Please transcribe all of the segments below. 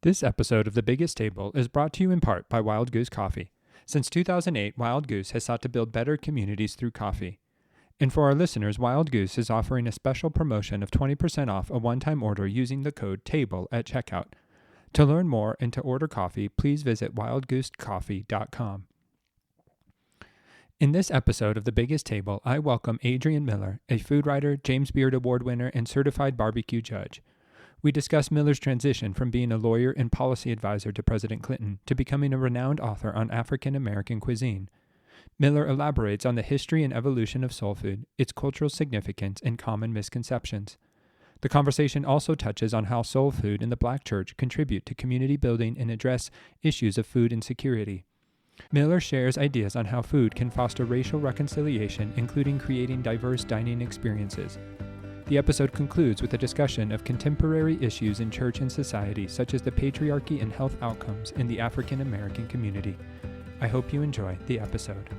This episode of The Biggest Table is brought to you in part by Wild Goose Coffee. Since 2008, Wild Goose has sought to build better communities through coffee. And for our listeners, Wild Goose is offering a special promotion of 20% off a one-time order using the code TABLE at checkout. To learn more and to order coffee, please visit wildgoosecoffee.com. In this episode of The Biggest Table, I welcome Adrian Miller, a food writer, James Beard Award winner, and certified barbecue judge. We discuss Miller's transition from being a lawyer and policy advisor to President Clinton to becoming a renowned author on African American cuisine. Miller elaborates on the history and evolution of soul food, its cultural significance, and common misconceptions. The conversation also touches on how soul food and the Black church contribute to community building and address issues of food insecurity. Miller shares ideas on how food can foster racial reconciliation, including creating diverse dining experiences. The episode concludes with a discussion of contemporary issues in church and society, such as the patriarchy and health outcomes in the African American community. I hope you enjoy the episode.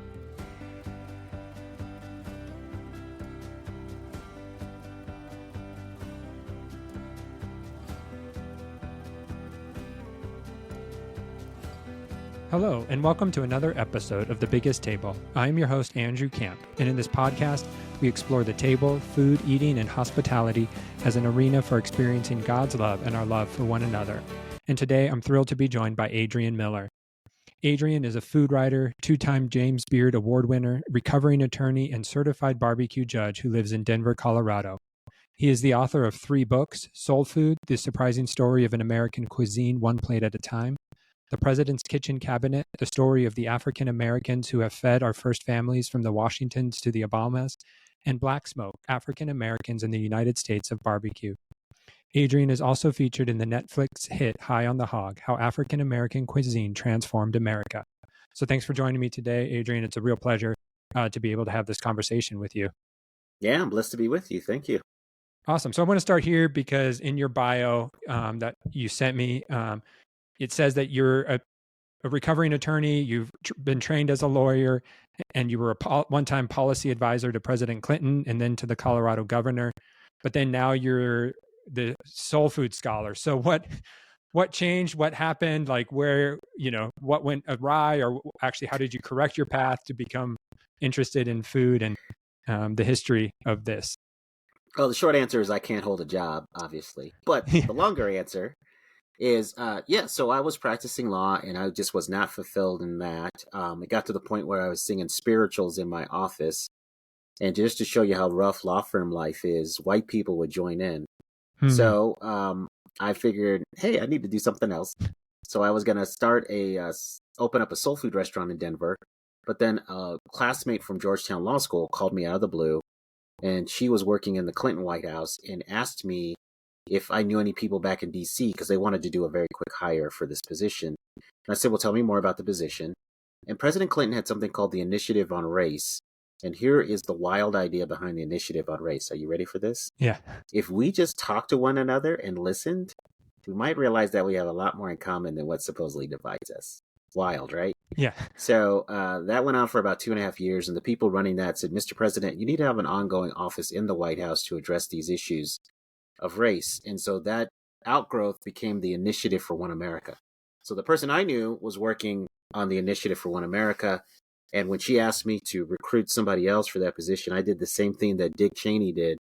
Hello, and welcome to another episode of The Biggest Table. I am your host, Andrew Camp, and in this podcast, we explore the table, food, eating, and hospitality as an arena for experiencing God's love and our love for one another. And today, I'm thrilled to be joined by Adrian Miller. Adrian is a food writer, two-time James Beard Award winner, recovering attorney, and certified barbecue judge who lives in Denver, Colorado. He is the author of 3 books, Soul Food, The Surprising Story of an American Cuisine, One Plate at a Time, The President's Kitchen Cabinet, the story of the African Americans who have fed our first families from the Washingtons to the Obamas, and Black Smoke, African Americans in the United States of Barbecue. Adrian is also featured in the Netflix hit High on the Hog, How African American Cuisine Transformed America. So thanks for joining me today, Adrian. It's a real pleasure to be able to have this conversation with you. Yeah, I'm blessed to be with you. Thank you. Awesome. So I want to start here because in your bio that you sent me, it says that you're a recovering attorney, you've been trained as a lawyer, and you were a one-time policy advisor to President Clinton and then to the Colorado governor. But then now you're the soul food scholar. So what changed? What happened? Like what went awry? Or actually, how did you correct your path to become interested in food and the history of this? Well, the short answer is I can't hold a job, obviously. But the longer answer is, so I was practicing law and I just was not fulfilled in that. It got to the point where I was singing spirituals in my office. And just to show you how rough law firm life is, white people would join in. So I figured, hey, I need to do something else. So I was going to open up a soul food restaurant in Denver. But then a classmate from Georgetown Law School called me out of the blue. And she was working in the Clinton White House and asked me if I knew any people back in D.C. because they wanted to do a very quick hire for this position. And I said, well, tell me more about the position. And President Clinton had something called the Initiative on Race. And here is the wild idea behind the Initiative on Race. Are you ready for this? Yeah. If we just talked to one another and listened, we might realize that we have a lot more in common than what supposedly divides us. Wild, right? Yeah. So that went on for about 2.5 years. And the people running that said, Mr. President, you need to have an ongoing office in the White House to address these issues of race. And so that outgrowth became the Initiative for One America. So the person I knew was working on the Initiative for One America. And when she asked me to recruit somebody else for that position, I did the same thing that Dick Cheney did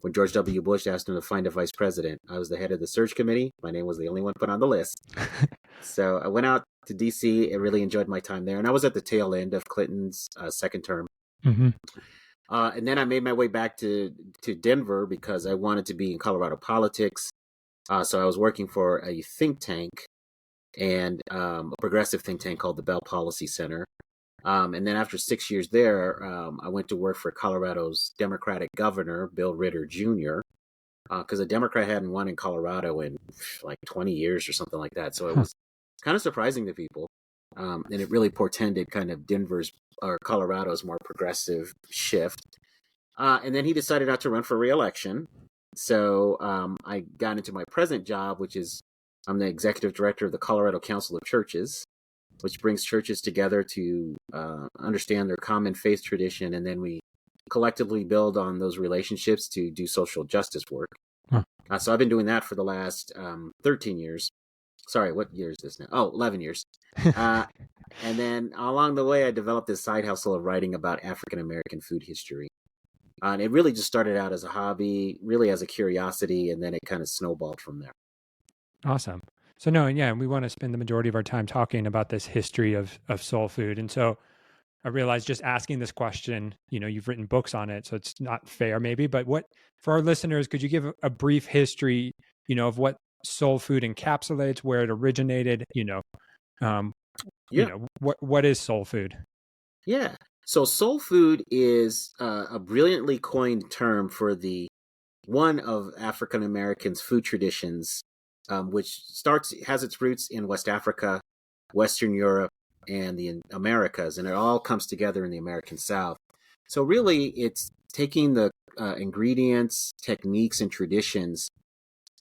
when George W. Bush asked him to find a vice president. I was the head of the search committee. My name was the only one put on the list. So I went out to D.C. and really enjoyed my time there. And I was at the tail end of Clinton's second term. Mm-hmm. And then I made my way back to Denver because I wanted to be in Colorado politics. So I was working for a think tank and a progressive think tank called the Bell Policy Center. And then after 6 years there, I went to work for Colorado's Democratic governor, Bill Ritter Jr., because a Democrat hadn't won in Colorado in like 20 years or something like that. So it was kind of surprising to people. And it really portended kind of Colorado's more progressive shift. And then he decided not to run for re-election. So I got into my present job, which is I'm the executive director of the Colorado Council of Churches, which brings churches together to understand their common faith tradition. And then we collectively build on those relationships to do social justice work. So I've been doing that for the last 13 years. Sorry, what year is this now? Oh, 11 years. Uh, and then along the way, I developed this side hustle of writing about African American food history. And it really just started out as a hobby, really as a curiosity, and then it kind of snowballed from there. Awesome. So no, yeah, we want to spend the majority of our time talking about this history of soul food. And so I realized just asking this question, you've written books on it, so it's not fair maybe, but what for our listeners, could you give a brief history, of what soul food encapsulates, where it originated, um, Yeah, what is soul food? yeah. So soul food is a brilliantly coined term for the one of African Americans' food traditions, which has its roots in West Africa, Western Europe, and the Americas, and it all comes together in the American South. So really, it's taking the ingredients, techniques, and traditions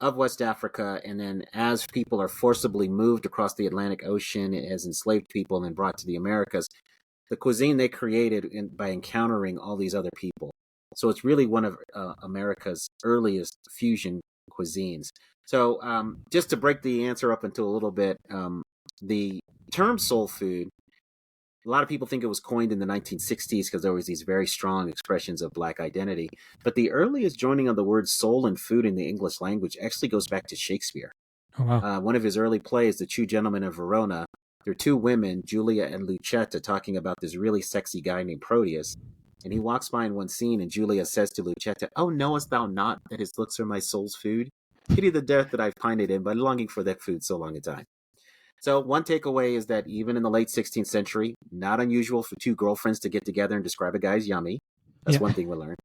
of West Africa, and then as people are forcibly moved across the Atlantic Ocean as enslaved people and then brought to the Americas, the cuisine they created by encountering all these other people. So it's really one of America's earliest fusion cuisines. So just to break the answer up into a little bit, the term soul food, a lot of people think it was coined in the 1960s because there was these very strong expressions of black identity. But the earliest joining of the words soul and food in the English language actually goes back to Shakespeare. Oh wow. One of his early plays, The Two Gentlemen of Verona, there are two women, Julia and Lucetta, talking about this really sexy guy named Proteus. And he walks by in one scene, and Julia says to Lucetta, "Oh, knowest thou not that his looks are my soul's food? Pity the death that I've pined in by longing for that food so long a time." So, one takeaway is that even in the late 16th century, not unusual for two girlfriends to get together and describe a guy as yummy. That's Yeah. one thing we learned.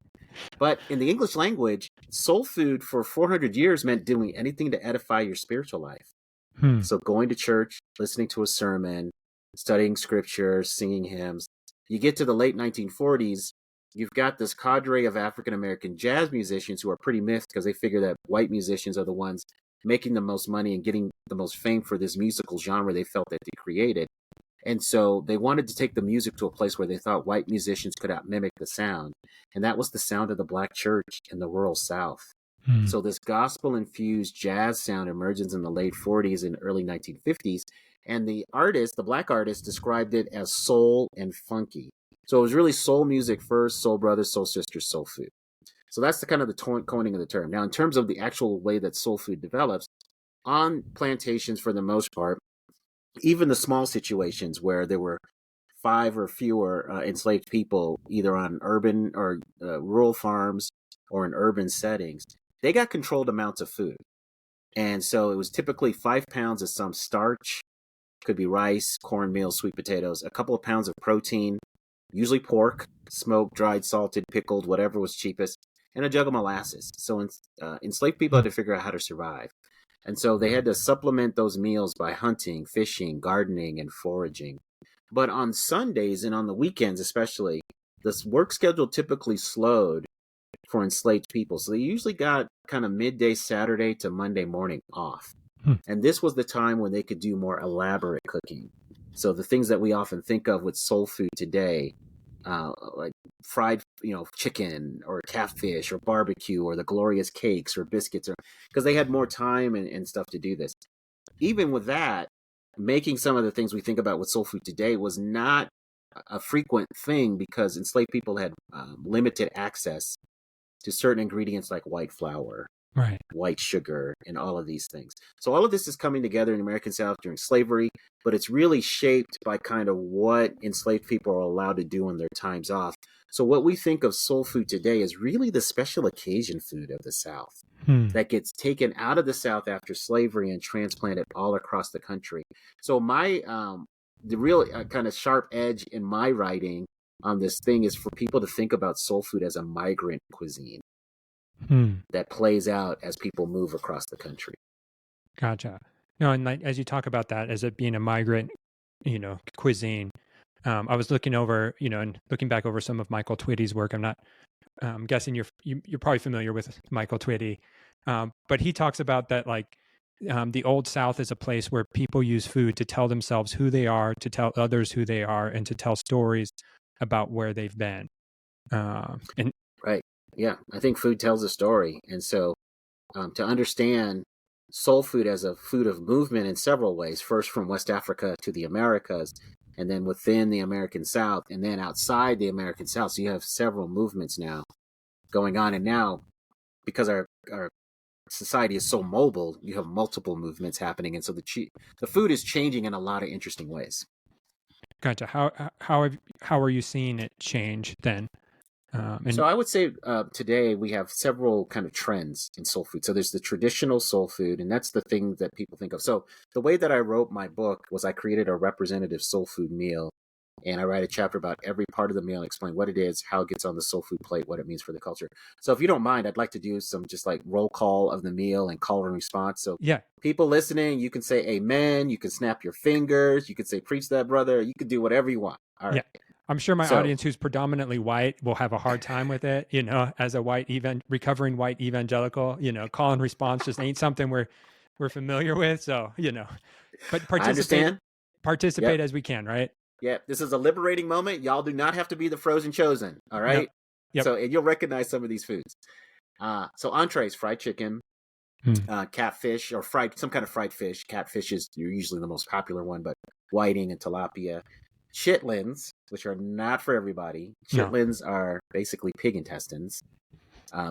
But in the English language, soul food for 400 years meant doing anything to edify your spiritual life. Hmm. So going to church, listening to a sermon, studying scripture, singing hymns. You get to the late 1940s, you've got this cadre of African American jazz musicians who are pretty miffed because they figure that white musicians are the ones making the most money and getting the most fame for this musical genre they felt that they created. And so they wanted to take the music to a place where they thought white musicians could out mimic the sound. And that was the sound of the black church in the rural South. Hmm. So this gospel infused jazz sound emerges in the late 40s and early 1950s. And the artist, the black artist, described it as soul and funky. So it was really soul music first, soul brothers, soul sisters, soul food. So that's the kind of the coining of the term. Now, in terms of the actual way that soul food develops, on plantations for the most part, even the small situations where there were five or fewer enslaved people, either on urban or rural farms or in urban settings, they got controlled amounts of food. And so it was typically 5 pounds of some starch, could be rice, cornmeal, sweet potatoes, a couple of pounds of protein, usually pork, smoked, dried, salted, pickled, whatever was cheapest, and a jug of molasses. So enslaved people Hmm. had to figure out how to survive. And so they had to supplement those meals by hunting, fishing, gardening, and foraging. But on Sundays and on the weekends, especially, this work schedule typically slowed for enslaved people. So they usually got kind of midday Saturday to Monday morning off. Hmm. And this was the time when they could do more elaborate cooking. So the things that we often think of with soul food today, like fried, chicken or catfish or barbecue or the glorious cakes or biscuits, or because they had more time and stuff to do this. Even with that, making some of the things we think about with soul food today was not a frequent thing because enslaved people had limited access to certain ingredients like white flour, Right. white sugar, and all of these things. So all of this is coming together in the American South during slavery, but it's really shaped by kind of what enslaved people are allowed to do on their times off. So what we think of soul food today is really the special occasion food of the South Hmm. that gets taken out of the South after slavery and transplanted all across the country. So the real kind of sharp edge in my writing on this thing is for people to think about soul food as a migrant cuisine Hmm. that plays out as people move across the country. Gotcha. No, and like as you talk about that as it being a migrant, cuisine, I was looking over, and looking back over some of Michael Twitty's work. I'm not guessing you're probably familiar with Michael Twitty, but he talks about that like the old South is a place where people use food to tell themselves who they are, to tell others who they are, and to tell stories about where they've been. And Right. Yeah. I think food tells a story. And so to understand soul food as a food of movement in several ways. First, from West Africa to the Americas, and then within the American South, and then outside the American South. So you have several movements now going on. And now, because our society is so mobile, you have multiple movements happening. And so the food is changing in a lot of interesting ways. Gotcha. How are you seeing it change then? So I would say today we have several kind of trends in soul food. So there's the traditional soul food, and that's the thing that people think of. So the way that I wrote my book was I created a representative soul food meal, and I write a chapter about every part of the meal, explain what it is, how it gets on the soul food plate, what it means for the culture. So if you don't mind, I'd like to do some just like roll call of the meal and call and response. So yeah, people listening, you can say amen, you can snap your fingers, you can say preach that, brother, you can do whatever you want. All right. yeah. I'm sure my So audience who's predominantly white will have a hard time with it, as a recovering white evangelical, call and response just ain't something we're familiar with. So, but I understand. participate Yep. as we can, right? Yep. This is a liberating moment. Y'all do not have to be the frozen chosen. All right. Yep. Yep. So and you'll recognize some of these foods. So entrees, fried chicken, catfish, or some kind of fried fish. Catfish is usually the most popular one, but whiting and tilapia. Chitlins, which are not for everybody. Chitlins are basically pig intestines,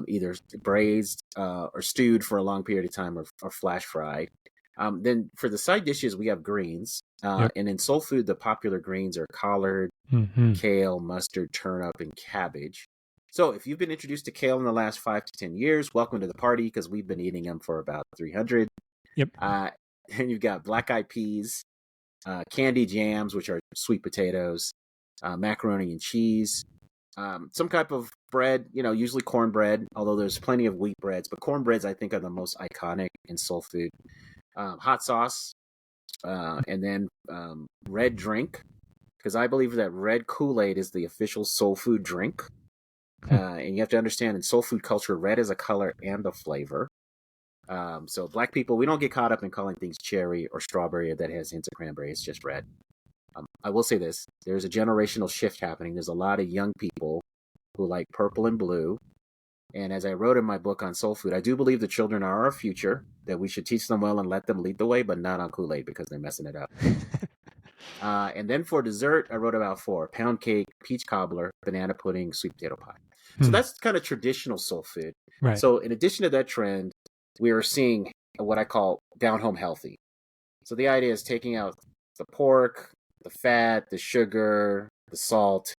either braised or stewed for a long period of time, or flash fried. Then for the side dishes, we have greens. And in soul food, the popular greens are collard, kale, mustard, turnip, and cabbage. So if you've been introduced to kale in the last 5 to 10 years, welcome to the party, because we've been eating them for about 300. Yep. And you've got black-eyed peas, candy jams, which are sweet potatoes, macaroni and cheese, some type of bread, usually cornbread, although there's plenty of wheat breads, but cornbreads I think are the most iconic in soul food. Hot sauce, and then red drink, because I believe that red Kool-Aid is the official soul food drink. And you have to understand, in soul food culture, red is a color and a flavor. So black people, we don't get caught up in calling things cherry or strawberry that has hints of cranberry. It's just red. I will say this. There's a generational shift happening. There's a lot of young people who like purple and blue. And as I wrote in my book on soul food, I do believe the children are our future, that we should teach them well and let them lead the way, but not on Kool-Aid because they're messing it up. And then for dessert, I wrote about 4: pound cake, peach cobbler, banana pudding, sweet potato pie. So that's kind of traditional soul food. Right. So in addition to that trend, we are seeing what I call down home healthy. So the idea is taking out the pork, the fat, the sugar, the salt,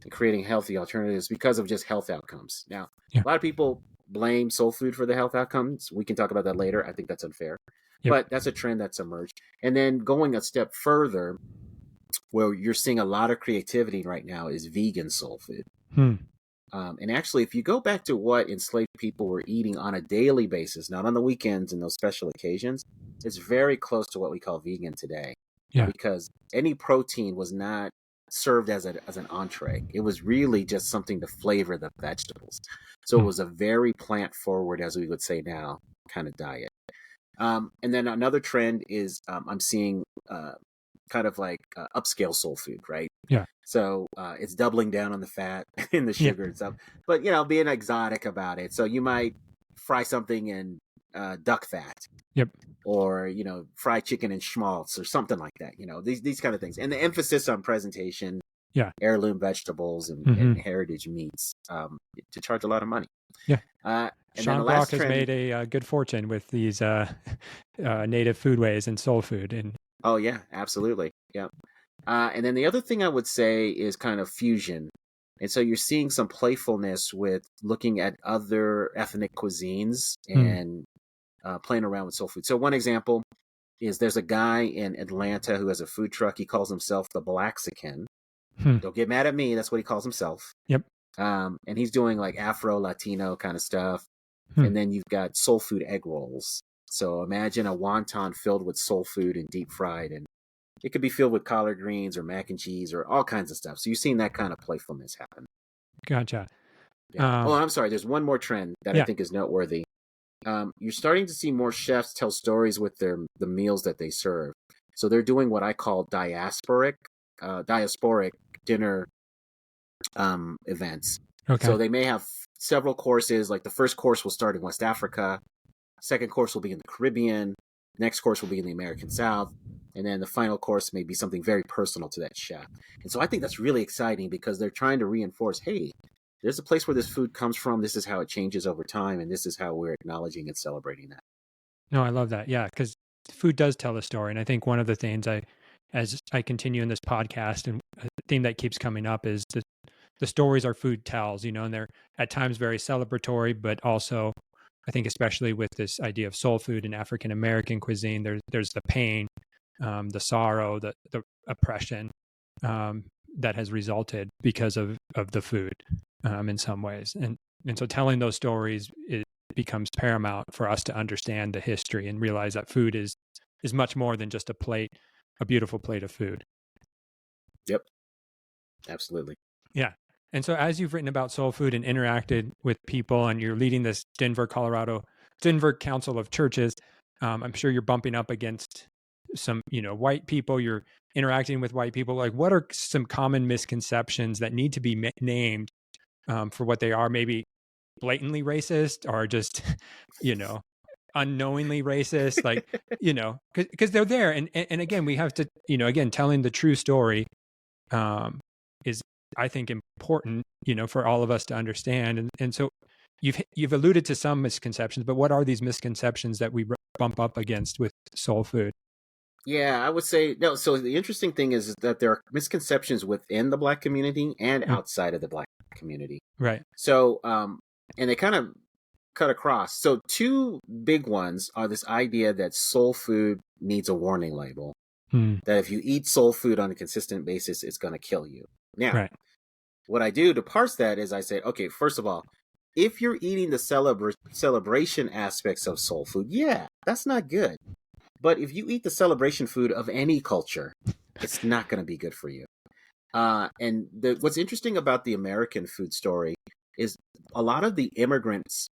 and creating healthy alternatives because of just health outcomes. Now, a lot of people blame soul food for the health outcomes. We can talk about that later. I think that's unfair. But that's a trend that's emerged. And then going a step further, where you're seeing a lot of creativity right now, is vegan soul food. And actually, if you go back to what enslaved people were eating on a daily basis, not on the weekends and those special occasions, it's very close to what we call vegan today. Because any protein was not served as an entree. It was really just something to flavor the vegetables. So it was a very plant forward, as we would say now, kind of diet. And then another trend is I'm seeing kind of like upscale soul food, right? So it's doubling down on the fat and the sugar and stuff, but being exotic about it. So you might fry something in duck fat, or fried chicken and schmaltz or something like that. These kind of things, and the emphasis on presentation, heirloom vegetables and heritage meats, to charge a lot of money. And Sean Brock has made a good fortune with these native foodways and soul food. And oh yeah, absolutely, yeah. And then the other thing I would say is kind of fusion. And so you're seeing some playfulness with looking at other ethnic cuisines and playing around with soul food. So one example is there's a guy in Atlanta who has a food truck. He calls himself the Blaxican. Don't get mad at me. That's what he calls himself. And he's doing like Afro Latino kind of stuff. And then you've got soul food egg rolls. So imagine a wonton filled with soul food and deep fried, and it could be filled with collard greens or mac and cheese or all kinds of stuff. So you're seeing that kind of playfulness happen. Gotcha. I'm sorry. There's one more trend that I think is noteworthy. You're starting to see more chefs tell stories with the meals that they serve. So they're doing what I call diasporic dinner events. So they may have several courses. Like the first course will start in West Africa. Second course will be in the Caribbean. Next course will be in the American South. And then the final course may be something very personal to that chef. And so I think that's really exciting because they're trying to reinforce, hey, there's a place where this food comes from. This is how it changes over time. And this is how we're acknowledging and celebrating that. No, I love that. Yeah, because food does tell a story. And I think one of the things as I continue in this podcast, and a theme that keeps coming up is the stories our food tells, and they're at times very celebratory, but also I think especially with this idea of soul food and African American cuisine, there's the pain, the sorrow, the oppression that has resulted because of the food in some ways, and so telling those stories becomes paramount for us to understand the history and realize that food is much more than just a beautiful plate of food. Yep, absolutely. Yeah. And so as you've written about soul food and interacted with people, and you're leading this Denver Council of Churches, I'm sure you're bumping up against some, white people. You're interacting with white people. Like, what are some common misconceptions that need to be named for what they are? Maybe blatantly racist, or just, unknowingly racist, like, because they're there. And again, we have to, again, telling the true story is, I think, important, for all of us to understand. And so you've alluded to some misconceptions, but what are these misconceptions that we bump up against with soul food? Yeah, I would say no. So the interesting thing is that there are misconceptions within the Black community and outside of the Black community. Right. So, and they kind of cut across. So two big ones are this idea that soul food needs a warning label, that if you eat soul food on a consistent basis, it's going to kill you. Now, what I do to parse that is I say, okay, first of all, if you're eating the celebration aspects of soul food, yeah, that's not good. But if you eat the celebration food of any culture, it's not going to be good for you. And what's interesting about the American food story is a lot of the immigrants'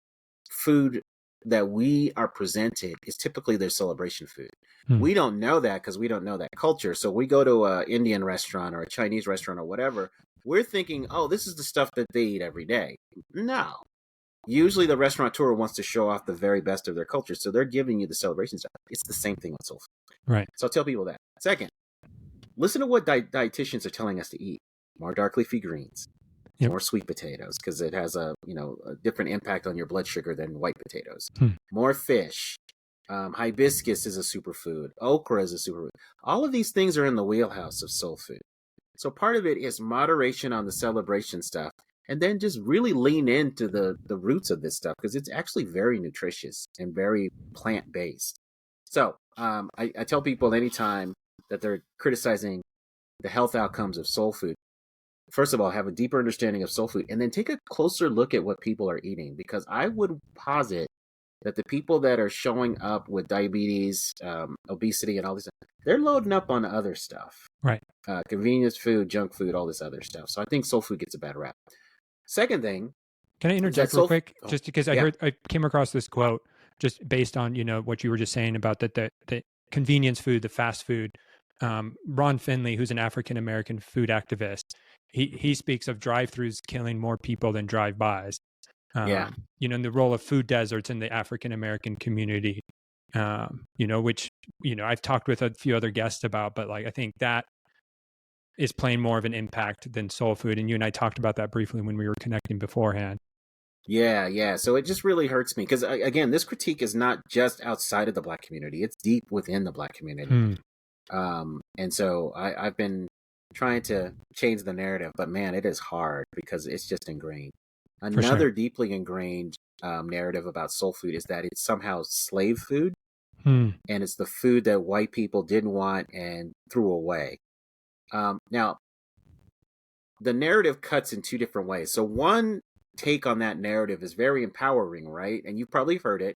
food that we are presented is typically their celebration food. We don't know that because we don't know that culture. So we go to an Indian restaurant or a Chinese restaurant or whatever. We're thinking, oh, this is the stuff that they eat every day. No. Usually the restaurateur wants to show off the very best of their culture. So they're giving you the celebration stuff. It's the same thing with soul food. Right. So I'll tell people that. Second, listen to what dietitians are telling us to eat. More dark leafy greens. Yep. More sweet potatoes, because it has a different impact on your blood sugar than white potatoes. More fish. Hibiscus is a superfood. Okra is a superfood. All of these things are in the wheelhouse of soul food. So part of it is moderation on the celebration stuff, and then just really lean into the roots of this stuff, because it's actually very nutritious and very plant-based. So I tell people anytime that they're criticizing the health outcomes of soul food, first of all, have a deeper understanding of soul food, and then take a closer look at what people are eating, because I would posit that the people that are showing up with diabetes, obesity, and all this, they're loading up on other stuff. Right. Convenience food, junk food, all this other stuff. So I think soul food gets a bad rap. Second thing. Can I interject real quick? Just because I came across this quote just based on, what you were just saying about the convenience food, the fast food. Ron Finley, who's an African-American food activist, he speaks of drive-throughs killing more people than drive-bys. And the role of food deserts in the African-American community, which, I've talked with a few other guests about, but I think that is playing more of an impact than soul food. And you and I talked about that briefly when we were connecting beforehand. Yeah. So it just really hurts me because, again, this critique is not just outside of the Black community. It's deep within the Black community. And so I've been trying to change the narrative, but man, it is hard because it's just ingrained. Another deeply ingrained narrative about soul food is that it's somehow slave food, and it's the food that white people didn't want and threw away. Now, the narrative cuts in two different ways. So one take on that narrative is very empowering, right? And you've probably heard it.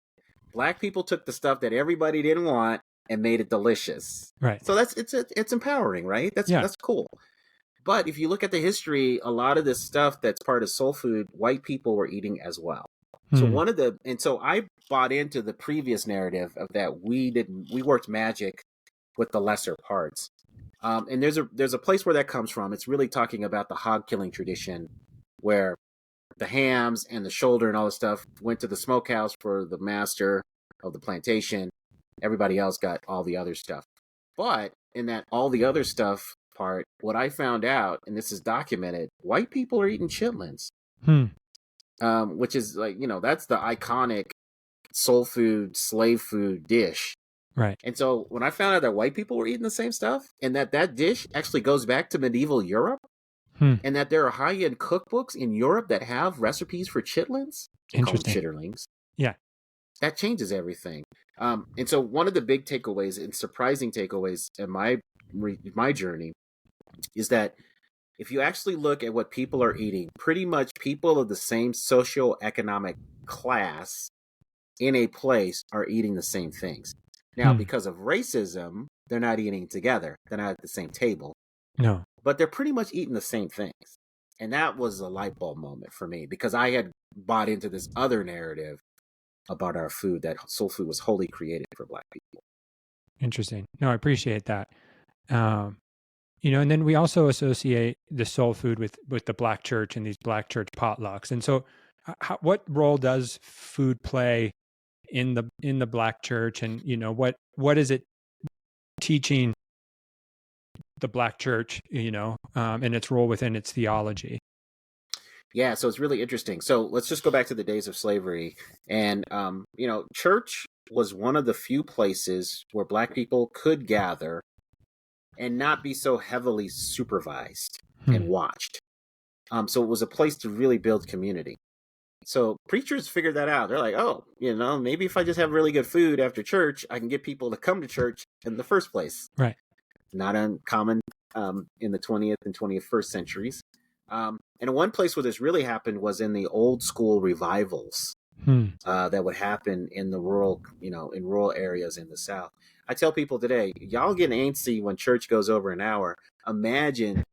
Black people took the stuff that everybody didn't want and made it delicious. Right. So it's empowering, right? That's cool. But if you look at the history, a lot of this stuff that's part of soul food, white people were eating as well. So so I bought into the previous narrative of that we worked magic with the lesser parts. And there's a place where that comes from. It's really talking about the hog killing tradition, where the hams and the shoulder and all this stuff went to the smokehouse for the master. of the plantation. Everybody else got all the other stuff. But in that all the other stuff part, what I found out, and this is documented, white people are eating chitlins, Hmm. which is like, that's the iconic soul food, slave food dish. Right. And so when I found out that white people were eating the same stuff, and that dish actually goes back to medieval Europe, Hmm. and that there are high-end cookbooks in Europe that have recipes for chitlins, they call them Interesting. chitterlings, Yeah. that changes everything. And so one of the big takeaways and surprising takeaways in my journey is that if you actually look at what people are eating, pretty much people of the same socioeconomic class in a place are eating the same things. Now, Hmm. because of racism, they're not eating together. They're not at the same table, No. but they're pretty much eating the same things. And that was a light bulb moment for me because I had bought into this other narrative about our food, that soul food was wholly created for Black people. Interesting. No, I appreciate that. Um, and then we also associate the soul food with the Black church and these Black church potlucks. And so, what role does food play in the Black church? And what is it teaching the Black church? And its role within its theology. Yeah, so it's really interesting. So let's just go back to the days of slavery. And, church was one of the few places where Black people could gather and not be so heavily supervised and watched. So it was a place to really build community. So preachers figured that out. They're like, oh, maybe if I just have really good food after church, I can get people to come to church in the first place. Right. Not uncommon in the 20th and 21st centuries. And one place where this really happened was in the old school revivals that would happen in the rural, in rural areas in the South. I tell people today, y'all get antsy when church goes over an hour. Imagine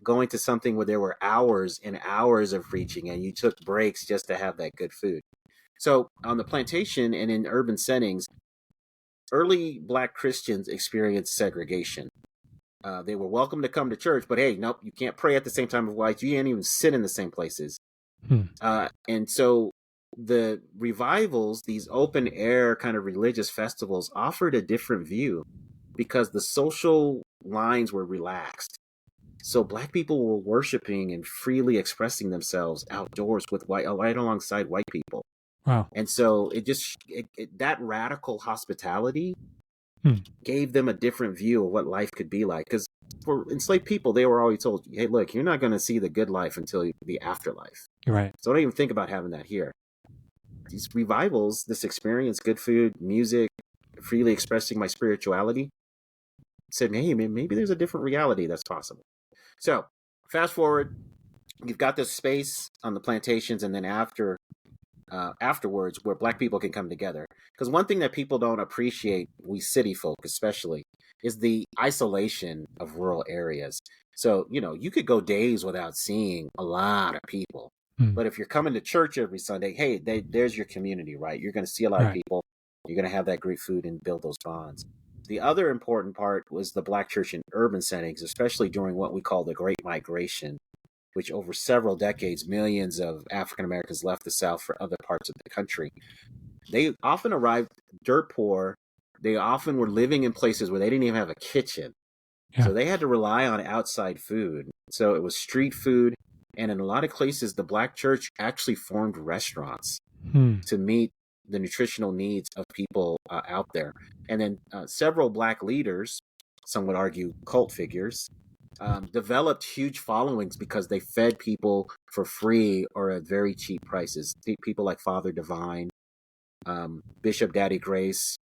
going to something where there were hours and hours of preaching and you took breaks just to have that good food. So on the plantation and in urban settings, early Black Christians experienced segregation. They were welcome to come to church, but hey, nope, you can't pray at the same time as whites. You can't even sit in the same places. And so the revivals, these open air kind of religious festivals, offered a different view because the social lines were relaxed. So Black people were worshiping and freely expressing themselves outdoors with right alongside white people. Wow. And so that radical hospitality gave them a different view of what life could be like. Because for enslaved people, they were always told, hey, look, you're not going to see the good life until the afterlife. Right. So don't even think about having that here. These revivals, this experience, good food, music, freely expressing my spirituality, said, hey, maybe there's a different reality that's possible. So fast forward, you've got this space on the plantations, and then afterwards where Black people can come together. Because one thing that people don't appreciate, we city folk especially, is the isolation of rural areas. So, you could go days without seeing a lot of people. But if you're coming to church every Sunday, hey, there's your community, right? You're going to see a lot of people. You're going to have that great food and build those bonds. The other important part was the Black church in urban settings, especially during what we call the Great Migration, which over several decades, millions of African Americans left the South for other parts of the country. They often arrived dirt poor. They often were living in places where they didn't even have a kitchen. Yeah. So they had to rely on outside food. So it was street food. And in a lot of places, the Black church actually formed restaurants to meet the nutritional needs of people out there. And then several Black leaders, some would argue cult figures, developed huge followings because they fed people for free or at very cheap prices. People like Father Divine, Bishop Daddy Grace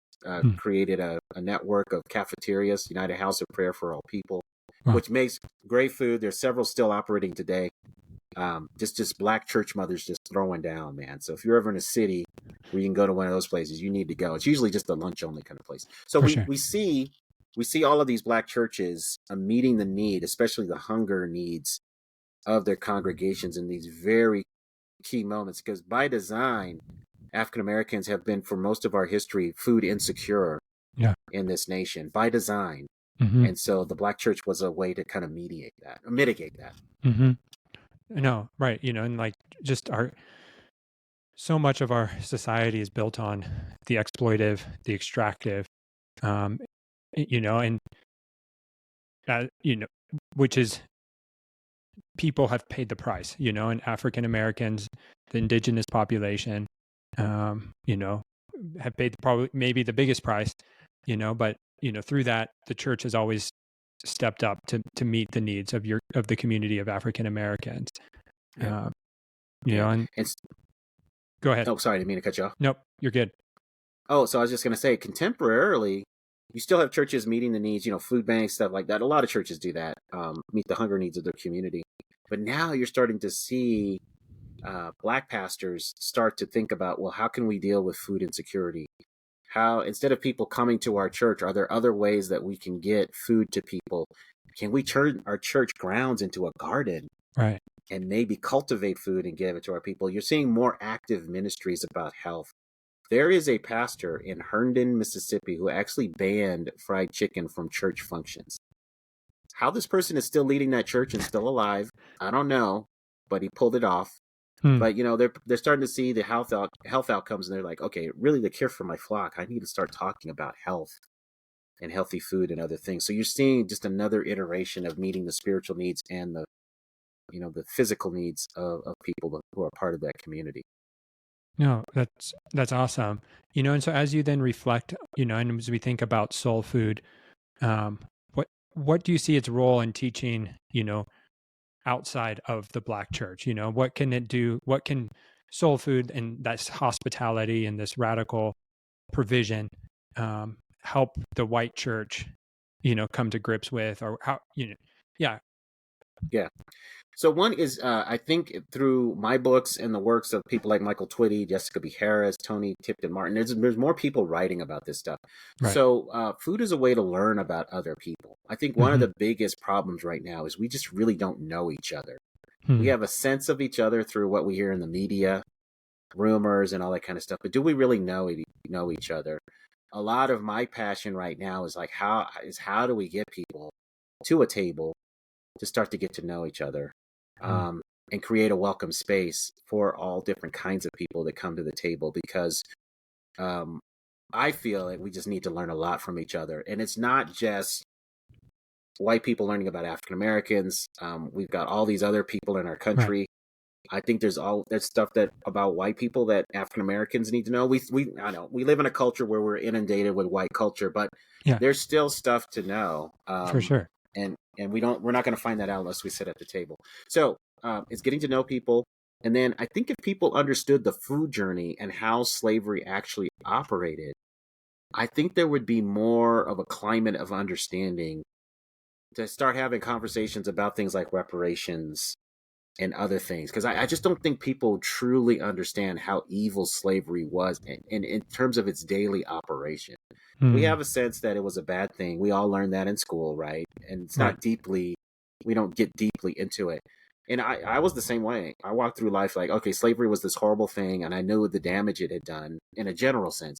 created a network of cafeterias, United House of Prayer for All People, which makes great food. There's several still operating today. Just Black church mothers just throwing down, man. So if you're ever in a city where you can go to one of those places, you need to go. It's usually just a lunch only kind of place. So we see all of these Black churches meeting the need, especially the hunger needs of their congregations in these very key moments. Because by design, African Americans have been, for most of our history, food insecure in this nation by design. And so the Black church was a way to kind of mitigate that. No, right. And like just so much of our society is built on the exploitive, the extractive, um, and you know, which is people have paid the price, and African Americans, the indigenous population, have paid probably maybe the biggest price, but through that, the church has always stepped up to meet the needs of the community of African Americans. Yeah. Um, Yeah. and And go ahead. oh, sorry, I didn't mean to cut you off. Nope, you're good. Oh, so I was just going to say, contemporarily, you still have churches meeting the needs, food banks, stuff like that. A lot of churches do that, meet the hunger needs of their community. But now you're starting to see Black pastors start to think about, well, how can we deal with food insecurity? How, instead of people coming to our church, are there other ways that we can get food to people? Can we turn our church grounds into a garden? Right. And maybe cultivate food and give it to our people? You're seeing more active ministries about health. There is a pastor in Herndon, Mississippi, who actually banned fried chicken from church functions. How this person is still leading that church and still alive, I don't know, but he pulled it off. But they're starting to see the health outcomes, and they're like, okay, really, the cure for my flock, I need to start talking about health and healthy food and other things. So you're seeing just another iteration of meeting the spiritual needs and the physical needs of people who are part of that community. No, that's awesome. And so as you then reflect, and as we think about soul food, um, what do you see its role in teaching, outside of the Black church? What can it do? What can soul food and that's hospitality and this radical provision help the white church, come to grips with, or how, yeah. Yeah. So one is, I think through my books and the works of people like Michael Twitty, Jessica B. Harris, Tony Tipton Martin, there's more people writing about this stuff. Right. So food is a way to learn about other people. I think one of the biggest problems right now is we just really don't know each other. We have a sense of each other through what we hear in the media, rumors, and all that kind of stuff. But do we really know each other? A lot of my passion right now is like how do we get people to a table to start to get to know each other, and create a welcome space for all different kinds of people that come to the table, because I feel like we just need to learn a lot from each other. And it's not just white people learning about African Americans. We've got all these other people in our country. Right. I think there's stuff that about white people that African Americans need to know. I know we live in a culture where we're inundated with white culture, but there's still stuff to know. For sure. And we're not going to find that out unless we sit at the table. So it's getting to know people. And then I think if people understood the food journey and how slavery actually operated, I think there would be more of a climate of understanding to start having conversations about things like reparations and other things. Because I just don't think people truly understand how evil slavery was in terms of its daily operation. We have a sense that it was a bad thing. We all learned that in school, right? And it's not we don't get deeply into it. And I was the same way. I walked through life like, okay, slavery was this horrible thing, and I knew the damage it had done in a general sense.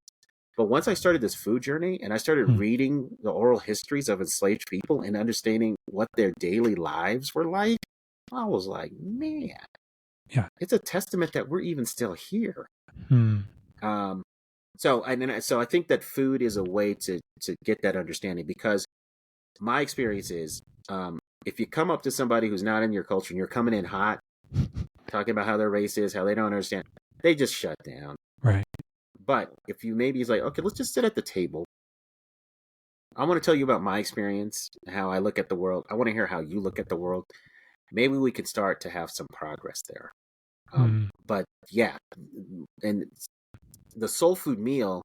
But once I started this food journey and I started reading the oral histories of enslaved people and understanding what their daily lives were like, I was like, man, it's a testament that we're even still here. So I think that food is a way to get that understanding, because my experience is, if you come up to somebody who's not in your culture and you're coming in hot, talking about how their race is, how they don't understand, they just shut down. Right. But if you maybe is like, okay, let's just sit at the table. I want to tell you about my experience, how I look at the world. I want to hear how you look at the world. Maybe we could start to have some progress there. But yeah, and the soul food meal,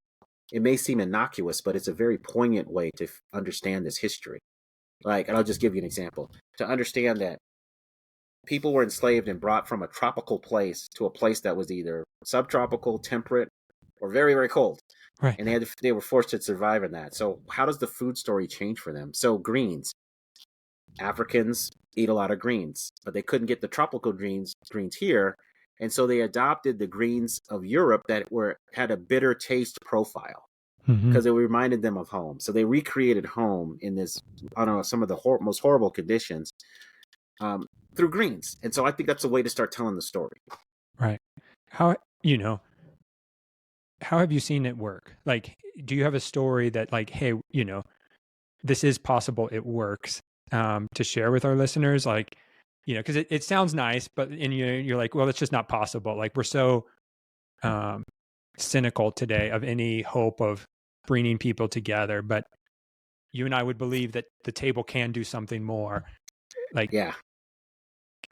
it may seem innocuous, but it's a very poignant way to understand this history. And I'll just give you an example. To understand that people were enslaved and brought from a tropical place to a place that was either subtropical, temperate, or very, very cold. Right. And they were forced to survive in that. So how does the food story change for them? So greens. Africans eat a lot of greens, but they couldn't get the tropical greens here. And so they adopted the greens of Europe that had a bitter taste profile, because it reminded them of home. So they recreated home in this, I don't know, some of the most horrible conditions, through greens. And so I think that's a way to start telling the story. Right. How you know, how have you seen it work? Like, do you have a story that like, hey, this is possible, it works, to share with our listeners? Like, because it sounds nice, but and you're like, well, it's just not possible. Like we're so um, cynical today of any hope of bringing people together, but you and I would believe that the table can do something more. Like, Yeah.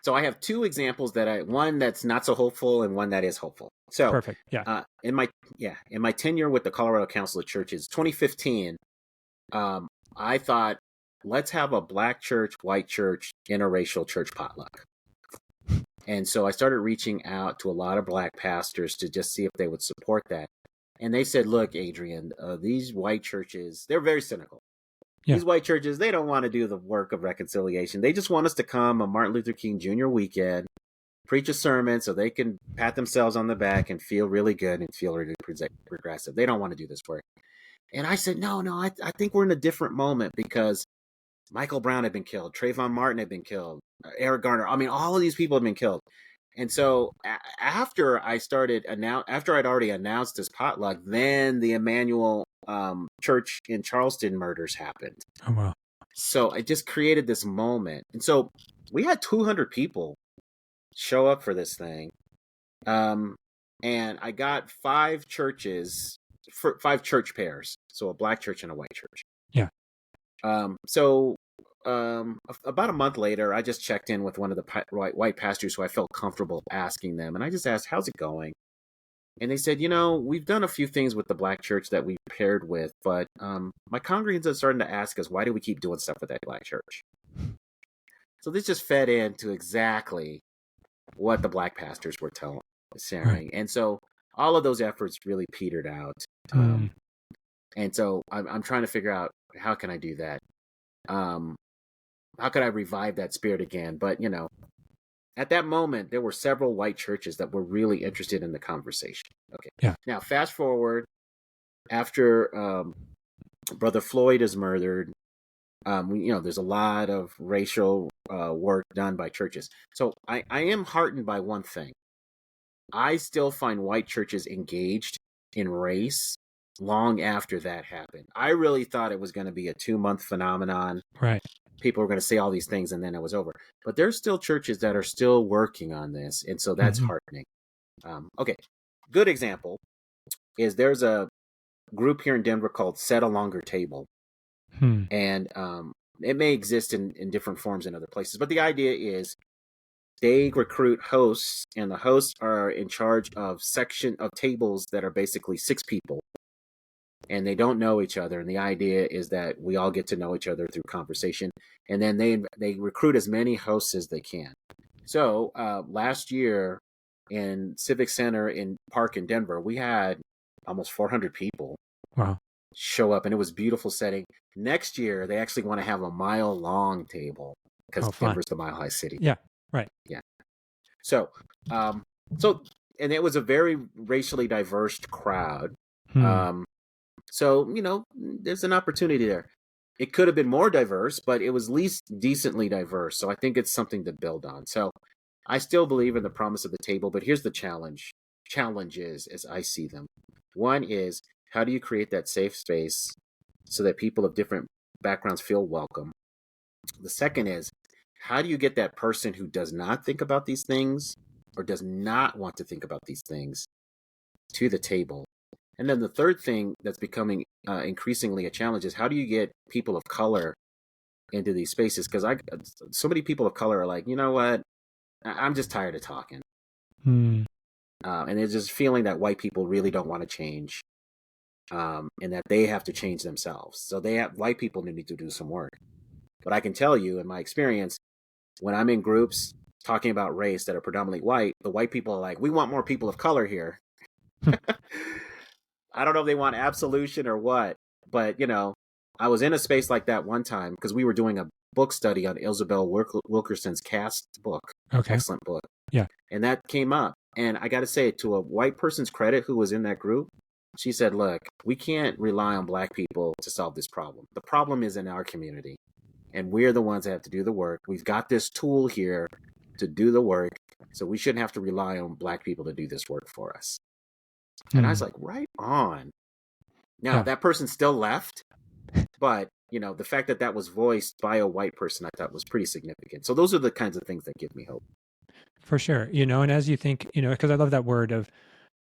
So I have two examples one that's not so hopeful and one that is hopeful. So, perfect. Yeah. in my tenure with the Colorado Council of Churches, 2015, I thought, let's have a black church, white church, interracial church potluck. And so I started reaching out to a lot of black pastors to just see if they would support that. And they said, look, Adrian, these white churches, they're very cynical. Yeah. These white churches, they don't want to do the work of reconciliation. They just want us to come on Martin Luther King Jr. weekend, preach a sermon so they can pat themselves on the back and feel really good and feel really progressive. They don't want to do this work. And I said, no, I think we're in a different moment because Michael Brown had been killed. Trayvon Martin had been killed. Eric Garner. I mean, all of these people have been killed. And so after I'd already announced this potluck, then the Emmanuel Church in Charleston murders happened. Oh, wow. So it just created this moment. And so we had 200 people show up for this thing. And I got 5 churches, 5 church pairs. So a black church and a white church. Yeah. About a month later, I just checked in with one of the white pastors who I felt comfortable asking them. And I just asked, how's it going? And they said, we've done a few things with the black church that we paired with, but my congregants are starting to ask us, why do we keep doing stuff with that black church? So this just fed into exactly what the black pastors were sharing. Right. And so all of those efforts really petered out. And so I'm trying to figure out, how can I do that? How could I revive that spirit again? But, at that moment, there were several white churches that were really interested in the conversation. Okay. Yeah. Now, fast forward, after Brother Floyd is murdered, there's a lot of racial work done by churches. So I am heartened by one thing. I still find white churches engaged in race long after that happened. I really thought it was going to be a 2-month phenomenon. Right. People were going to say all these things and then it was over. But there's still churches that are still working on this. And so that's heartening. Okay. Good example is there's a group here in Denver called Set a Longer Table. And it may exist in different forms in other places. But the idea is they recruit hosts, and the hosts are in charge of section of tables that are basically 6 people. And they don't know each other. And the idea is that we all get to know each other through conversation. And then they recruit as many hosts as they can. So last year in Civic Center in Park in Denver, we had almost 400 people show up. And it was a beautiful setting. Next year, they actually want to have a mile-long table because Denver's the Mile-High City. Yeah, right. Yeah. So, and it was a very racially diverse crowd. So, there's an opportunity there. It could have been more diverse, but it was at least decently diverse. So I think it's something to build on. So I still believe in the promise of the table, but here's the challenge. Challenges as I see them. One is, how do you create that safe space so that people of different backgrounds feel welcome? The second is, how do you get that person who does not think about these things or does not want to think about these things to the table? And then the third thing that's becoming increasingly a challenge is, how do you get people of color into these spaces? Because so many people of color are like, you know what? I'm just tired of talking. And they're just feeling that white people really don't want to change, and that they have to change themselves. So white people need to do some work. But I can tell you, in my experience, when I'm in groups talking about race that are predominantly white, the white people are like, we want more people of color here. I don't know if they want absolution or what, but, I was in a space like that one time because we were doing a book study on Isabel Wilkerson's Caste book. Okay. Excellent book. Yeah. And that came up. And I got to say, to a white person's credit who was in that group, she said, look, we can't rely on black people to solve this problem. The problem is in our community, and we're the ones that have to do the work. We've got this tool here to do the work, so we shouldn't have to rely on black people to do this work for us. And I was like, right on. Now, Yeah, that person still left, but the fact that that was voiced by a white person, I thought was pretty significant. So those are the kinds of things that give me hope. for sure. And as you think, because I love that word of,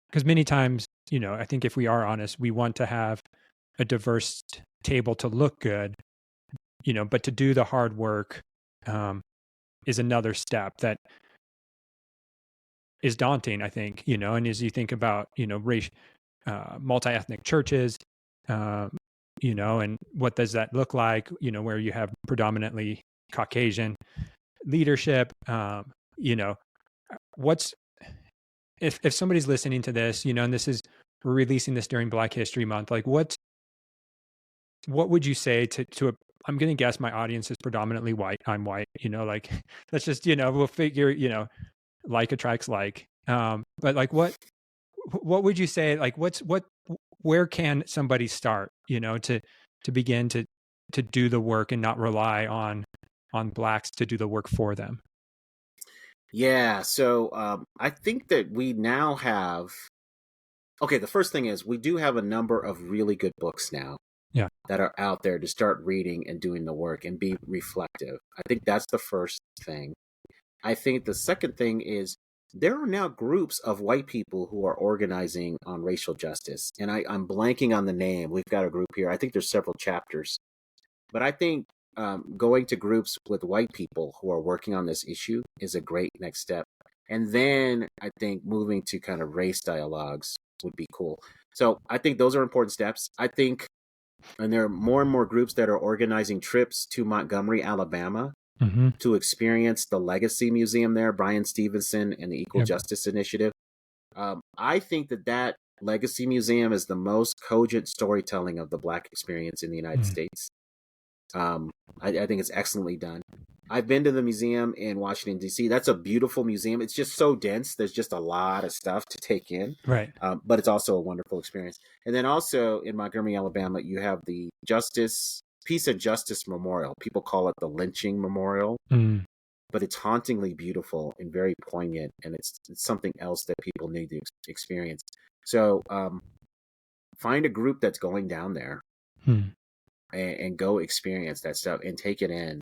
because many times, I think if we are honest, we want to have a diverse table to look good, but to do the hard work is another step that is daunting, I think, and as you think about, race, multi-ethnic churches, and what does that look like, where you have predominantly Caucasian leadership, what's, if somebody's listening to this, and we're releasing this during Black History Month, like what would you say to a, I'm going to guess my audience is predominantly white. I'm white, like let's just, we'll figure, like attracts like, but like what would you say, like where can somebody start, to begin to do the work and not rely on Blacks to do the work for them? Yeah, so I think that we now have. Okay, the first thing is we do have a number of really good books now Yeah. that are out there to start reading and doing the work and be reflective. I think that's the first thing. I think the second thing is there are now groups of white people who are organizing on racial justice. And I'm blanking on the name. We've got a group here. I think there's several chapters. But I think going to groups with white people who are working on this issue is a great next step. And then I think moving to kind of race dialogues would be cool. So I think those are important steps. I think, and there are more and more groups that are organizing trips to Montgomery, Alabama Mm-hmm. to experience the Legacy Museum there, Brian Stevenson and the Equal Yep. Justice Initiative. I think that Legacy Museum is the most cogent storytelling of the Black experience in the United States. I think it's excellently done. I've been to the museum in Washington, D.C. That's a beautiful museum. It's just so dense. There's just a lot of stuff to take in. Right. But it's also a wonderful experience. And then also in Montgomery, Alabama, you have the Peace and Justice Memorial. People call it the Lynching Memorial, but it's hauntingly beautiful and very poignant. And it's something else that people need to experience. So find a group that's going down there. And go experience that stuff and take it in.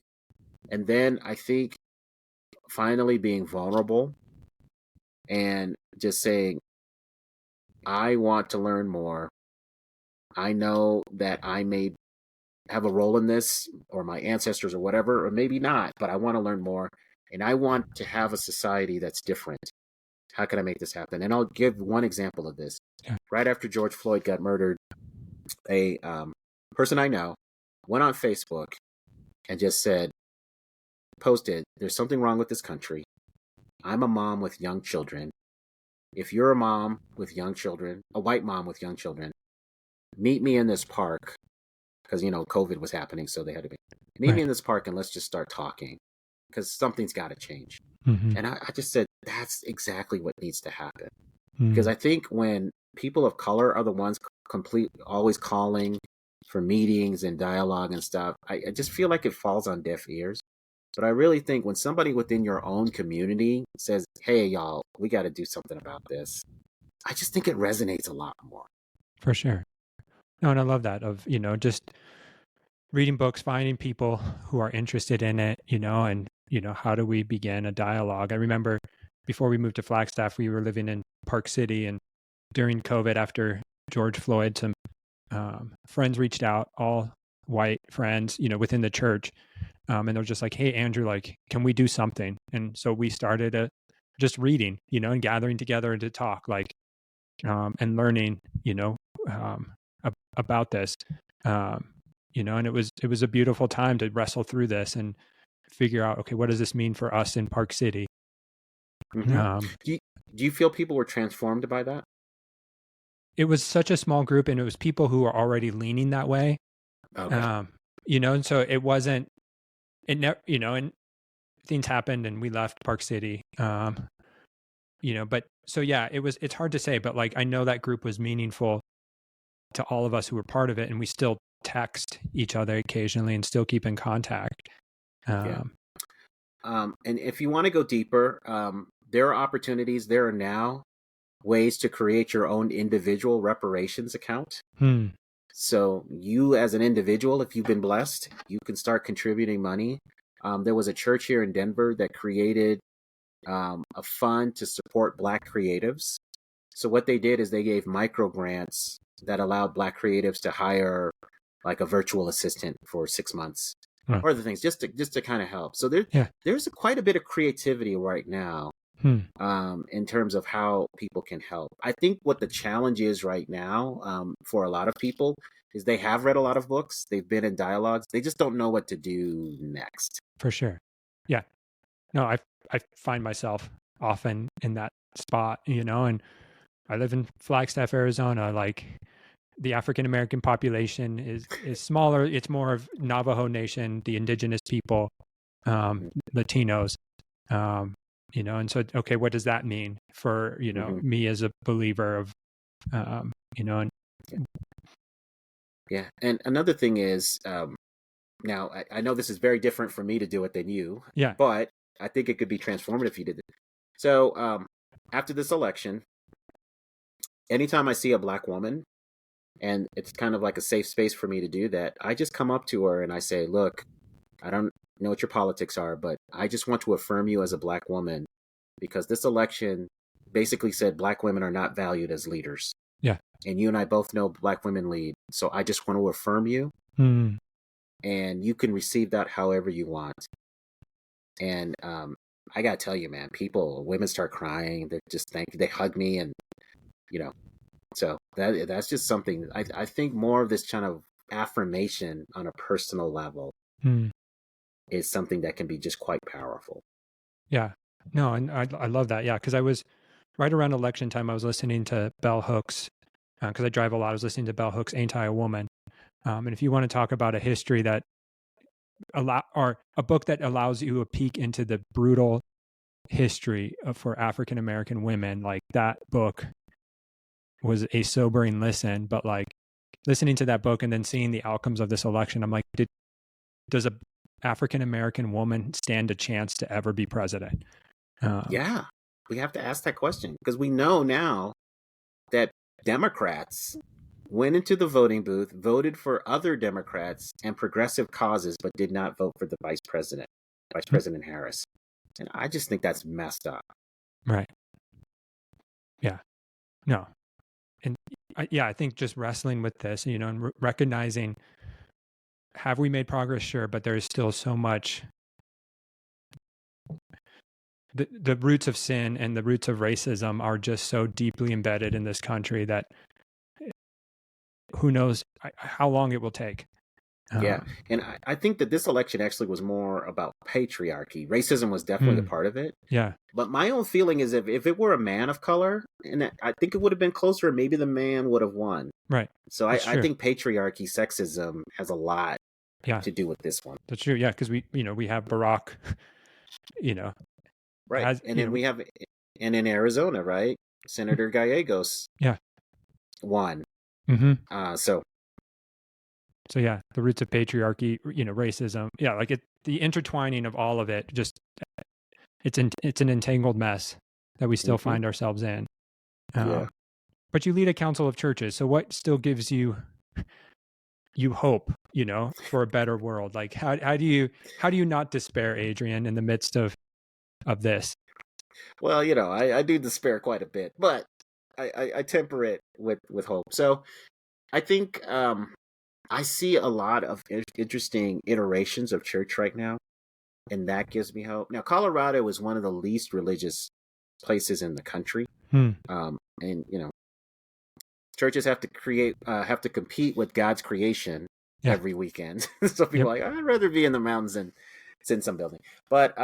And then I think finally being vulnerable and just saying, I want to learn more. I know that I may have a role in this, or my ancestors or whatever, or maybe not, but I want to learn more. And I want to have a society that's different. How can I make this happen? And I'll give one example of this. Yeah. Right after George Floyd got murdered, a person I know went on Facebook and just posted, there's something wrong with this country. I'm a mom with young children. If you're a mom with young children, a white mom with young children, meet me in this park, because, COVID was happening, so they had to meet me in this park and let's just start talking, because something's got to change. And I just said, that's exactly what needs to happen. Because I think when people of color are the ones always calling for meetings and dialogue and stuff, I just feel like it falls on deaf ears. But I really think when somebody within your own community says, hey, y'all, we got to do something about this, I just think it resonates a lot more. For sure. No, and I love that of, just reading books, finding people who are interested in it, and, how do we begin a dialogue? I remember before we moved to Flagstaff, we were living in Park City, and during COVID, after George Floyd, some friends reached out, all white friends, within the church. And they're just like, hey, Andrew, like, can we do something? And so we started just reading, and gathering together to talk, like, and learning, about this, and it was a beautiful time to wrestle through this and figure out, okay, what does this mean for us in Park City? Do you feel people were transformed by that? It was such a small group, and it was people who were already leaning that way. Okay. And so it wasn't, and things happened and we left Park City. But so yeah, it's hard to say, but like, I know that group was meaningful to all of us who were part of it, and we still text each other occasionally and still keep in contact. And if you want to go deeper, there are opportunities. There are now ways to create your own individual reparations account. Hmm. So you as an individual, if you've been blessed, you can start contributing money. There was a church here in Denver that created a fund to support Black creatives. So what they did is they gave micro grants that allowed Black creatives to hire like a virtual assistant for 6 months Huh. or other things, just to kind of help. So Yeah. there's quite a bit of creativity right now Hmm. in terms of how people can help. I think what the challenge is right now for a lot of people is they have read a lot of books, they've been in dialogues, they just don't know what to do next. For sure. Yeah. No, I find myself often in that spot, and I live in Flagstaff, Arizona. Like the African American population is smaller. It's more of Navajo Nation, the indigenous people, Mm-hmm. Latinos, and so okay, what does that mean for Mm-hmm. me as a believer of and Yeah, and another thing is, now I know this is very different for me to do it than you, yeah, but I think it could be transformative if you did it. So after this election, anytime I see a Black woman, and it's kind of like a safe space for me to do that, I just come up to her and I say, "Look, I don't know what your politics are, but I just want to affirm you as a Black woman because this election basically said Black women are not valued as leaders. yeah, And you and I both know Black women lead. So I just want to affirm you, mm, and you can receive that however you want." And I gotta tell you, man, women start crying. They just they hug me, and you know, so that's just something. I think more of this kind of affirmation on a personal level mm, is something that can be just quite powerful. yeah. No, and I love that. Yeah, because I was right around election time. I was listening to Bell Hooks because I drive a lot. I was listening to Bell Hooks' "Ain't I a Woman," and if you want to talk about a history that or a book that allows you a peek into the brutal history for African American women, like that book was a sobering listen. But like listening to that book and then seeing the outcomes of this election, I'm like, does a African American woman stand a chance to ever be president? Yeah, we have to ask that question because we know now that Democrats went into the voting booth, voted for other Democrats and progressive causes, but did not vote for the Vice President Harris. And I just think that's messed up. Right. Yeah. No. And I think just wrestling with this, and recognizing, have we made progress? Sure, but there is still so much. The roots of sin and the roots of racism are just so deeply embedded in this country that who knows how long it will take. Yeah. Um, And I think that this election actually was more about patriarchy. Racism was definitely a hmm, part of it. yeah, But my own feeling is if it were a man of color, and I think it would have been closer, maybe the man would have won. right. So That's I true. think patriarchy, sexism has a lot Yeah, to do with this one. that's true. Yeah, because we have Barack, you know, Right. has, And then and in Arizona, right? Senator Gallegos yeah. won. Mm-hmm. So So yeah, the roots of patriarchy, racism. Yeah, like the intertwining of all of it, just it's an entangled mess that we still mhm, find ourselves in. yeah. But you lead a council of churches, so what still gives you hope, for a better world? Like how do you not despair, Adrian, in the midst of this? Well, I do despair quite a bit, but I temper it with hope. So I think I see a lot of interesting iterations of church right now, and that gives me hope. Now, Colorado is one of the least religious places in the country, Hmm. and churches have to compete with God's creation Yeah. every weekend. So people Yep. are like, I'd rather be in the mountains than sit in some building. But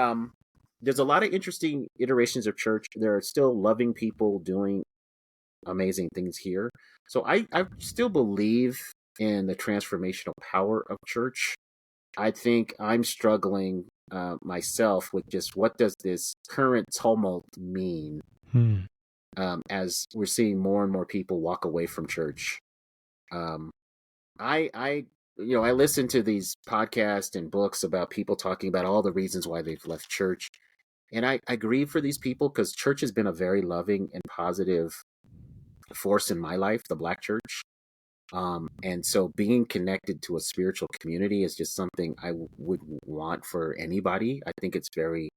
there's a lot of interesting iterations of church. There are still loving people doing amazing things here. So I still believe in the transformational power of church. I think I'm struggling myself with just what does this current tumult mean Hmm. as we're seeing more and more people walk away from church. Um, I listen to these podcasts and books about people talking about all the reasons why they've left church, and I grieve for these people because church has been a very loving and positive force in my life, the Black church. And so being connected to a spiritual community is just something I would want for anybody. I think it's very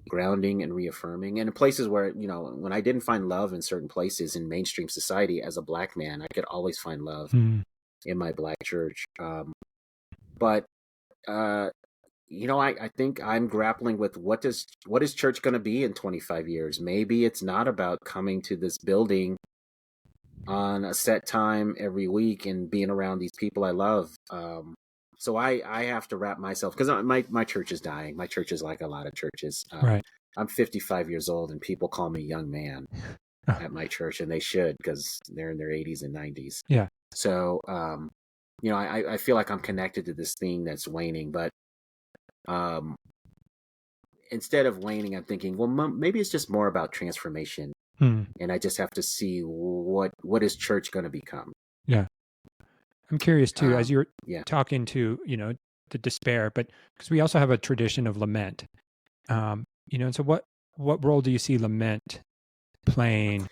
grounding and reaffirming. And in places where, when I didn't find love in certain places in mainstream society as a Black man, I could always find love in my Black church. But I think I'm grappling with what is church going to be in 25 years? Maybe it's not about coming to this building on a set time every week and being around these people I love. So I have to wrap myself, because my church is dying. My church is like a lot of churches. Right. I'm 55 years old and people call me young man at my church, and they should, because they're in their 80s and 90s. Yeah. So, I feel like I'm connected to this thing that's waning, but instead of waning, I'm thinking, well, maybe it's just more about transformation. And I just have to see what is church going to become. Yeah. I'm curious too, as you're talking to, the despair, but because we also have a tradition of lament, and so what role do you see lament playing?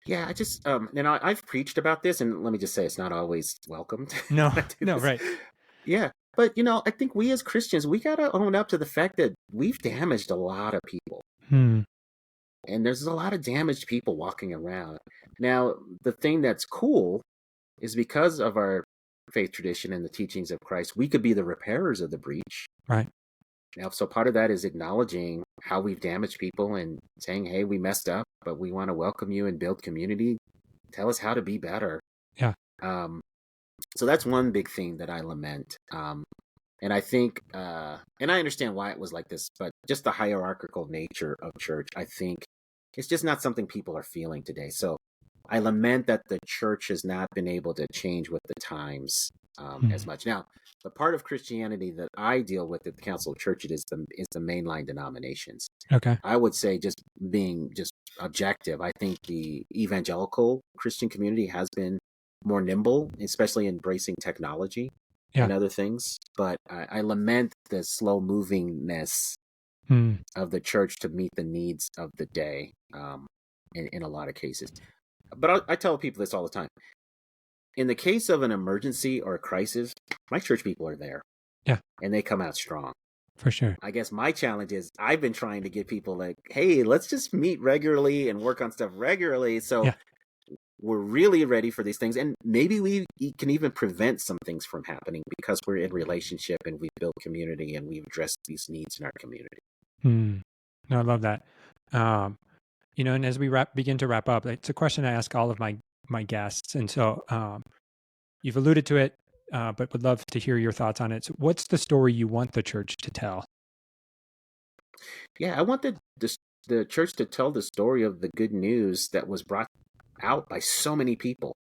Yeah, I just, I've preached about this, and let me just say, it's not always welcomed. No, right. Yeah. But, I think we as Christians, we got to own up to the fact that we've damaged a lot of people. And there's a lot of damaged people walking around. Now, the thing that's cool is because of our faith tradition and the teachings of Christ, we could be the repairers of the breach. Right. Now, so part of that is acknowledging how we've damaged people and saying, hey, we messed up, but we want to welcome you and build community. Tell us how to be better. Yeah. So that's one big thing that I lament. And I think, and I understand why it was like this, but just the hierarchical nature of church, I think it's just not something people are feeling today. So I lament that the church has not been able to change with the times as much. Now, the part of Christianity that I deal with at the Council of Church is the mainline denominations. Okay. I would say, just being just objective, I think the evangelical Christian community has been more nimble, especially embracing technology and other things. But I lament the slow movingness of the church to meet the needs of the day in a lot of cases. But I tell people this all the time. In the case of an emergency or a crisis, my church people are there. Yeah. And they come out strong. For sure. I guess my challenge is I've been trying to get people like, hey, let's just meet regularly and work on stuff regularly. So we're really ready for these things. And maybe we can even prevent some things from happening because we're in relationship and we've built community and we've addressed these needs in our community. No, I love that. And as we begin to wrap up, it's a question I ask all of my guests. And so you've alluded to it, but would love to hear your thoughts on it. So what's the story you want the church to tell? Yeah, I want the church to tell the story of the good news that was brought out by so many people.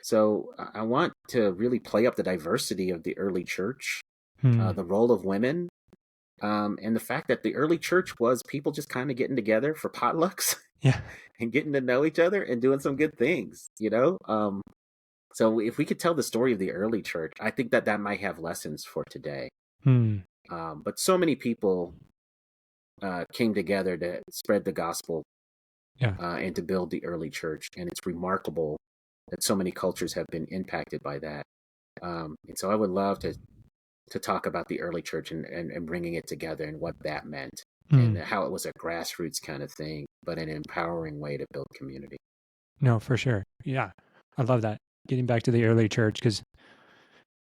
So I want to really play up the diversity of the early church, the role of women, and the fact that the early church was people just kind of getting together for potlucks and getting to know each other and doing some good things, So if we could tell the story of the early church, I think that might have lessons for today. But so many people came together to spread the gospel and to build the early church. And it's remarkable that so many cultures have been impacted by that. And so I would love to talk about the early church and bringing it together and what that meant and how it was a grassroots kind of thing, but an empowering way to build community. No, for sure. Yeah. I love that. Getting back to the early church, because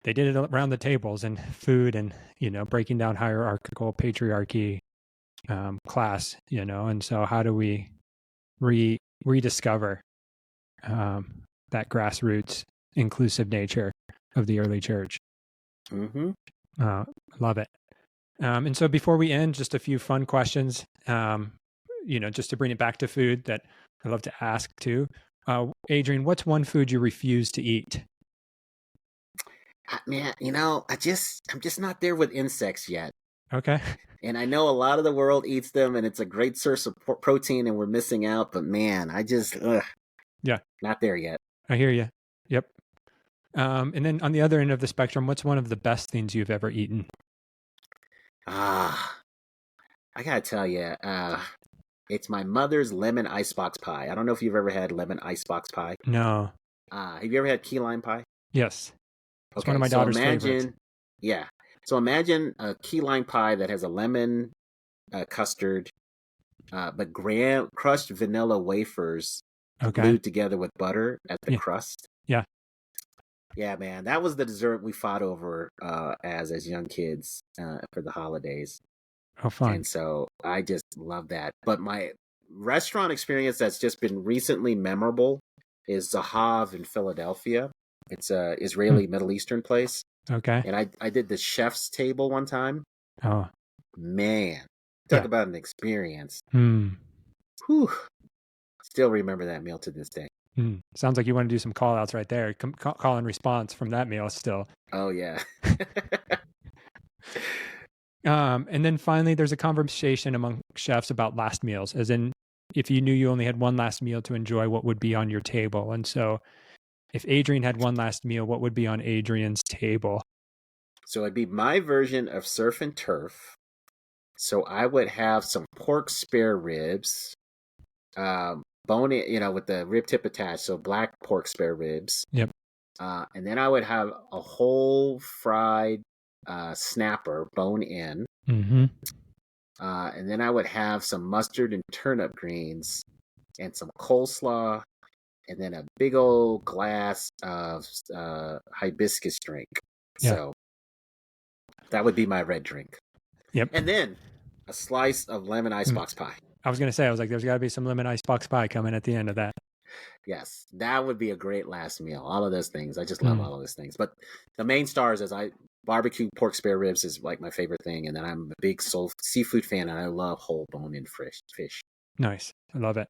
they did it around the tables and food and, breaking down hierarchical patriarchy, class, and so how do we rediscover that grassroots inclusive nature of the early church? Love it. And so before we end, just a few fun questions, just to bring it back to food that I love to ask too. Adrian, what's one food you refuse to eat? Man, I'm just not there with insects yet. Okay. And I know a lot of the world eats them and it's a great source of protein and we're missing out, but man, I just, not there yet. I hear you. Yep. And then on the other end of the spectrum, what's one of the best things you've ever eaten? I gotta tell you, It's my mother's lemon icebox pie. I don't know if you've ever had lemon icebox pie. No. Have you ever had key lime pie? Yes. It's one of Okay, my so daughter's favorites. yeah. So imagine a key lime pie that has a lemon custard, but crushed vanilla wafers Okay. glued together with butter at the Yeah. crust. Yeah. Yeah, man, that was the dessert we fought over as young kids for the holidays. Oh, fun. And so I just love that. But my restaurant experience that's just been recently memorable is Zahav in Philadelphia. It's a Israeli Middle Eastern place. Okay. And I did the chef's table one time. Oh, Man, talk yeah. about an experience. Hmm. Whew. Still remember that meal to this day. Sounds like you want to do some call outs right there. Call and response from that meal still. Oh, yeah. And then finally, there's a conversation among chefs about last meals, as in if you knew you only had one last meal to enjoy, what would be on your table? And so if Adrian had one last meal, what would be on Adrian's table? So it'd be my version of surf and turf. So I would have some pork spare ribs, bone in, with the rib tip attached. So black pork spare ribs. Yep. And then I would have a whole fried snapper, bone in. Mm-hmm. And then I would have some mustard and turnip greens and some coleslaw, and then a big old glass of hibiscus drink. Yeah. So that would be my red drink. Yep. And then a slice of lemon icebox pie. I was going to say, there's got to be some lemon icebox pie coming at the end of that. Yes, that would be a great last meal. All of those things. I just love all of those things. But the main stars is barbecue pork spare ribs is like my favorite thing. And then I'm a big seafood fan, and I love whole bone-in fish. Nice. I love it.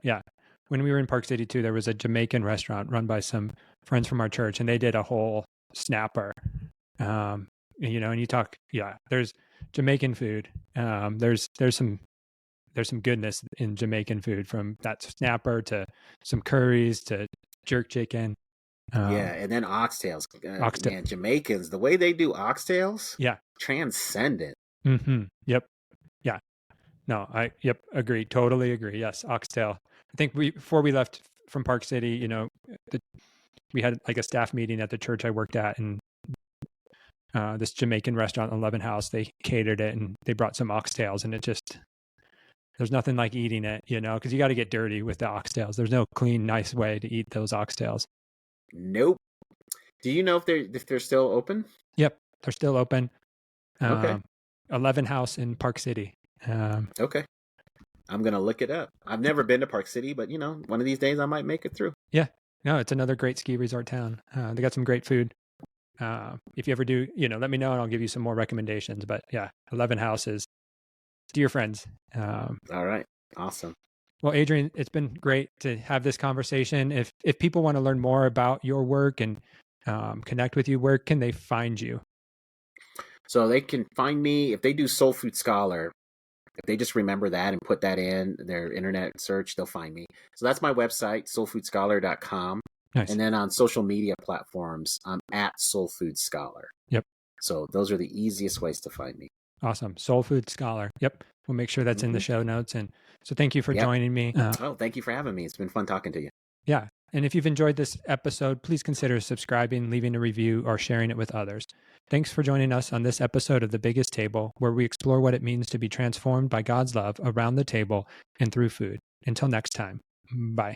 Yeah. When we were in Park City too, there was a Jamaican restaurant run by some friends from our church, and they did a whole snapper. And you talk, there's Jamaican food. There's some goodness in Jamaican food, from that snapper to some curries to jerk chicken. Yeah, and then oxtails. Man, Jamaicans, the way they do oxtails, transcendent. Mm-hmm. Yep. Yeah. No, agreed. Totally agree. Yes, oxtail. I think before we left from Park City, we had like a staff meeting at the church I worked at, and this Jamaican restaurant, 11 House, they catered it, and they brought some oxtails, and there's nothing like eating it, because you got to get dirty with the oxtails. There's no clean, nice way to eat those oxtails. Nope. Do you know if they're still open? Yep, they're still open. Okay. 11 House in Park City. Okay. I'm going to look it up. I've never been to Park City, but one of these days I might make it through. Yeah. No, it's another great ski resort town. They got some great food. If you ever do, let me know and I'll give you some more recommendations. But yeah, 11 House is dear friends. All right. Awesome. Well, Adrian, it's been great to have this conversation. If people want to learn more about your work and connect with you, where can they find you? So they can find me if they do Soul Food Scholar. If they just remember that and put that in their internet search, they'll find me. So that's my website, soulfoodscholar.com. Nice. And then on social media platforms, I'm at Soul Food Scholar. Yep. So those are the easiest ways to find me. Awesome. Soul Food Scholar. Yep. We'll make sure that's in the show notes. And so thank you for joining me. Thank you for having me. It's been fun talking to you. Yeah. And if you've enjoyed this episode, please consider subscribing, leaving a review, or sharing it with others. Thanks for joining us on this episode of The Biggest Table, where we explore what it means to be transformed by God's love around the table and through food. Until next time, bye.